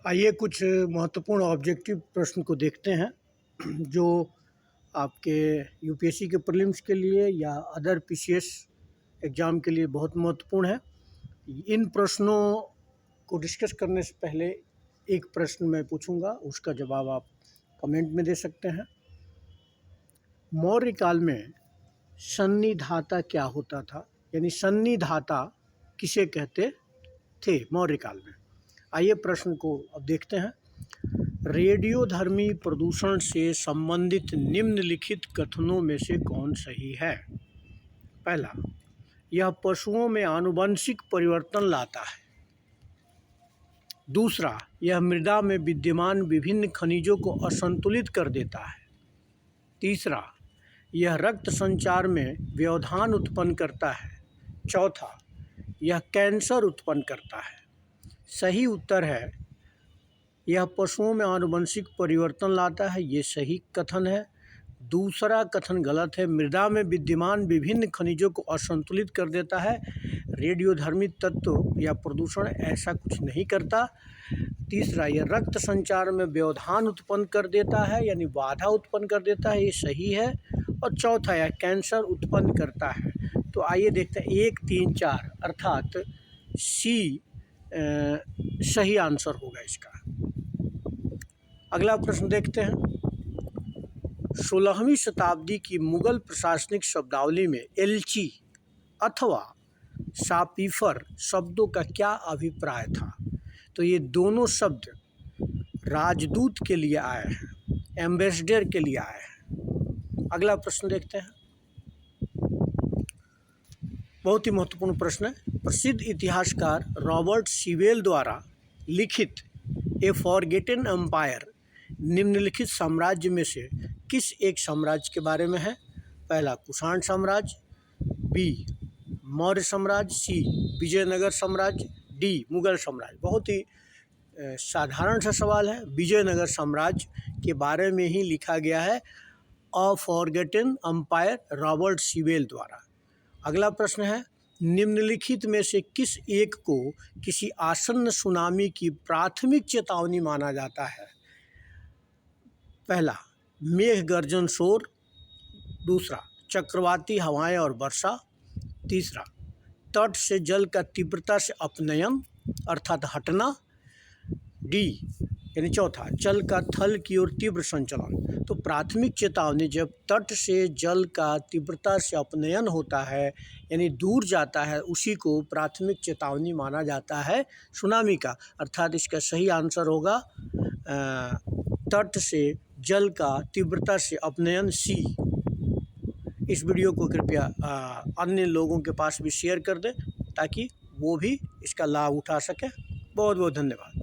आइए कुछ महत्वपूर्ण ऑब्जेक्टिव प्रश्न को देखते हैं जो आपके यूपीएससी के प्रीलिम्स के लिए या अदर पीसीएस एग्ज़ाम के लिए बहुत महत्वपूर्ण है। इन प्रश्नों को डिस्कस करने से पहले एक प्रश्न मैं पूछूंगा, उसका जवाब आप कमेंट में दे सकते हैं। मौर्य काल में सन्निधाता क्या होता था, यानी सन्निधाता किसे कहते थे मौर्य काल में। आइए प्रश्न को अब देखते हैं। रेडियोधर्मी प्रदूषण से संबंधित निम्नलिखित कथनों में से कौन सही है। पहला, यह पशुओं में आनुवंशिक परिवर्तन लाता है। दूसरा, यह मृदा में विद्यमान विभिन्न खनिजों को असंतुलित कर देता है। तीसरा, यह रक्त संचार में व्यवधान उत्पन्न करता है। चौथा, यह कैंसर उत्पन्न करता है। सही उत्तर है यह पशुओं में आनुवंशिक परिवर्तन लाता है, ये सही कथन है। दूसरा कथन गलत है, मृदा में विद्यमान विभिन्न खनिजों को असंतुलित कर देता है। रेडियोधर्मी तत्व या प्रदूषण ऐसा कुछ नहीं करता। तीसरा, यह रक्त संचार में व्यवधान उत्पन्न कर देता है, यानी बाधा उत्पन्न कर देता है, ये सही है। और चौथा, यह कैंसर उत्पन्न करता है। तो आइए देखते हैं 1, 3, 4 अर्थात सी सही आंसर होगा इसका। अगला प्रश्न देखते हैं। 16वीं शताब्दी की मुगल प्रशासनिक शब्दावली में एलची अथवा शॉपकीपर शब्दों का क्या अभिप्राय था। तो ये दोनों शब्द राजदूत के लिए आए हैं, एम्बेसडर के लिए आए हैं। अगला प्रश्न देखते हैं। बहुत ही महत्वपूर्ण प्रश्न है। प्रसिद्ध इतिहासकार रॉबर्ट सीवेल द्वारा लिखित ए फॉरगेटन एम्पायर निम्नलिखित साम्राज्य में से किस एक साम्राज्य के बारे में है। पहला, कुषाण साम्राज्य, बी, मौर्य साम्राज्य, सी, विजयनगर साम्राज्य, डी, मुगल साम्राज्य। बहुत ही साधारण सा सवाल है। विजयनगर साम्राज्य के बारे में ही लिखा गया है अ फॉरगेटन एम्पायर रॉबर्ट सीवेल द्वारा। अगला प्रश्न है, निम्नलिखित में से किस एक को किसी आसन्न सुनामी की प्राथमिक चेतावनी माना जाता है। पहला, मेघ गर्जन शोर। दूसरा, चक्रवाती हवाएं और वर्षा। तीसरा, तट से जल का तीव्रता से अपनयन अर्थात हटना। डी यानी चौथा, जल का थल की ओर तीव्र संचलन। तो प्राथमिक चेतावनी जब तट से जल का तीव्रता से अपनयन होता है, यानी दूर जाता है, उसी को प्राथमिक चेतावनी माना जाता है सुनामी का। अर्थात इसका सही आंसर होगा तट से जल का तीव्रता से अपनयन, सी। इस वीडियो को कृपया अन्य लोगों के पास भी शेयर कर दें ताकि वो भी इसका लाभ उठा सकें। बहुत बहुत धन्यवाद।